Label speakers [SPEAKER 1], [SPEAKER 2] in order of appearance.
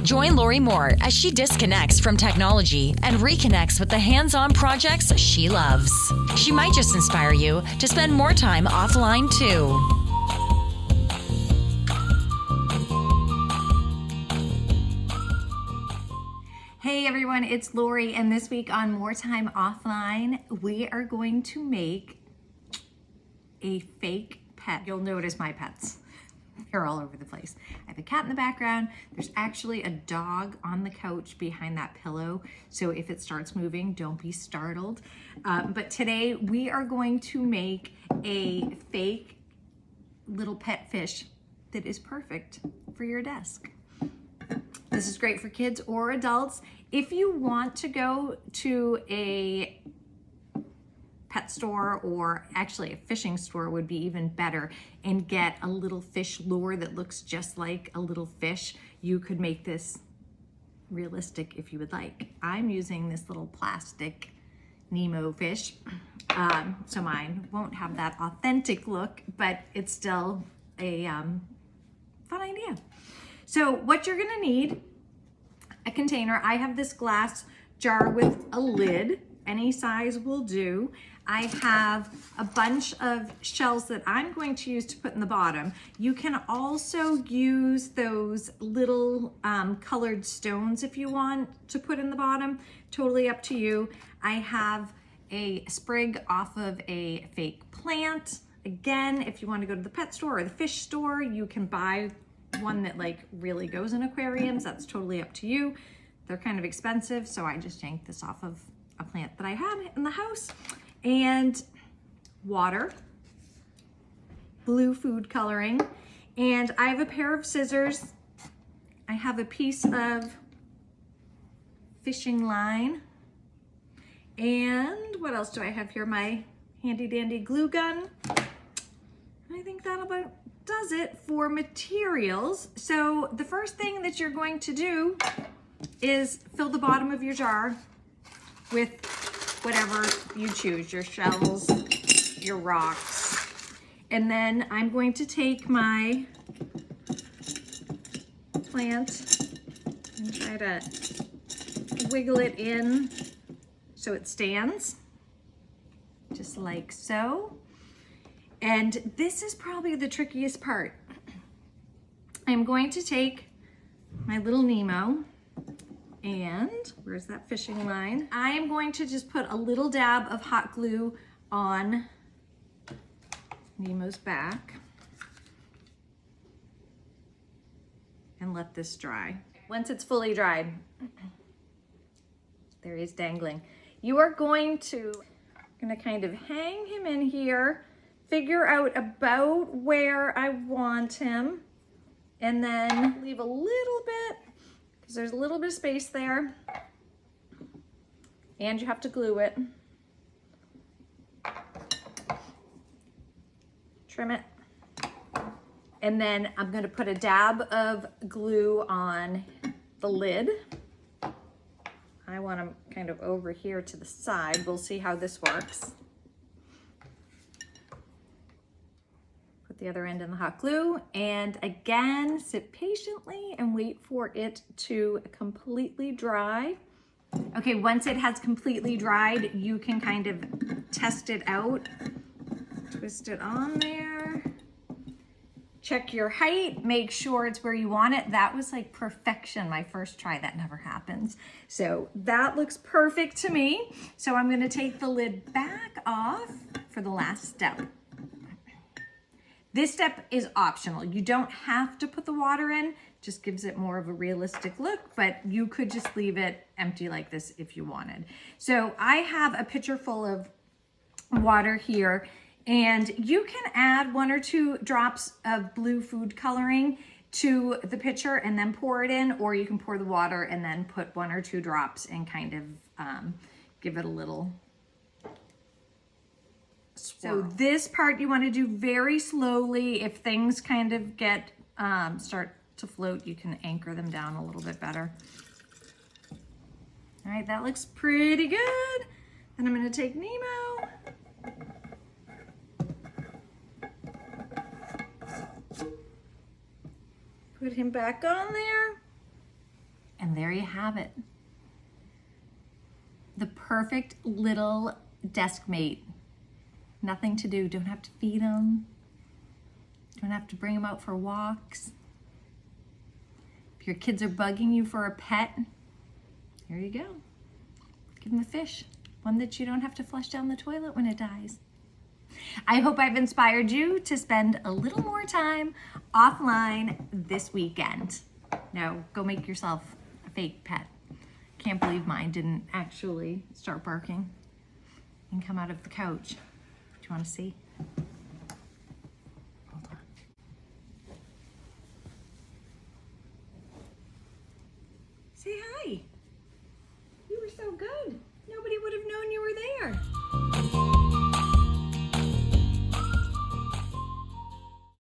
[SPEAKER 1] Join Lori Moore as she disconnects from technology and reconnects with the hands-on projects she loves. She might just inspire you to spend more time offline too.
[SPEAKER 2] Hey everyone, it's Lori, and this week on More Time Offline, we are going to make a fake pet. You'll notice my pets. They're all over the place. I have a cat in the background. There's actually a dog on the couch behind that pillow. So if it starts moving, don't be startled. But today we are going to make a fake little pet fish that is perfect for your desk. This is great for kids or adults. If you want to go to a pet store, or actually a fishing store would be even better, and get a little fish lure that looks just like a little fish, you could make this realistic if you would like. I'm using this little plastic Nemo fish. So mine won't have that authentic look, but it's still a fun idea. So what you're gonna need, a container. I have this glass jar with a lid. Any size will do. I have a bunch of shells that I'm going to use to put in the bottom. You can also use those little colored stones if you want to put in the bottom. Totally up to you. I have a sprig off of a fake plant. Again, if you want to go to the pet store or the fish store, you can buy one that like really goes in aquariums. That's totally up to you. They're kind of expensive, so I just yanked this off of a plant that I have in the house. And water, blue food coloring, and I have a pair of scissors. I have a piece of fishing line, and what else do I have here? My handy dandy glue gun. I think that about does it for materials. So the first thing that you're going to do is fill the bottom of your jar with whatever you choose, your shells, your rocks. And then I'm going to take my plant and try to wiggle it in so it stands, just like so. And this is probably the trickiest part. I'm going to take my little Nemo, and where's that fishing line? I am going to just put a little dab of hot glue on Nemo's back and let this dry. Once it's fully dried, there he is dangling. You are going to kind of hang him in here, figure out about where I want him, and then leave a little bit, because there's a little bit of space there, and you have to glue it. Trim it. And then I'm going to put a dab of glue on the lid. I want him kind of over here to the side. We'll see how this works. Put the other end in the hot glue, and again, sit patiently and wait for it to completely dry. Okay, once it has completely dried, you can kind of test it out. Twist it on there. Check your height, make sure it's where you want it. That was like perfection my first try. That never happens. So that looks perfect to me. So I'm gonna take the lid back off for the last step. This step is optional. You don't have to put the water in, just gives it more of a realistic look, but you could just leave it empty like this if you wanted. So I have a pitcher full of water here, and you can add 1 or 2 drops of blue food coloring to the pitcher and then pour it in, or you can pour the water and then put 1 or 2 drops and kind of give it a little swirl. So this part you want to do very slowly. If things kind of get start to float, you can anchor them down a little bit better. All right, that looks pretty good. Then I'm going to take Nemo. Put him back on there. And there you have it. The perfect little desk mate. Nothing to do, don't have to feed them. Don't have to bring them out for walks. If your kids are bugging you for a pet, here you go. Give them a fish, one that you don't have to flush down the toilet when it dies. I hope I've inspired you to spend a little more time offline this weekend. Now, go make yourself a fake pet. Can't believe mine didn't actually start barking and come out of the couch. Do you want to see? Hold on. Say hi. You were so good.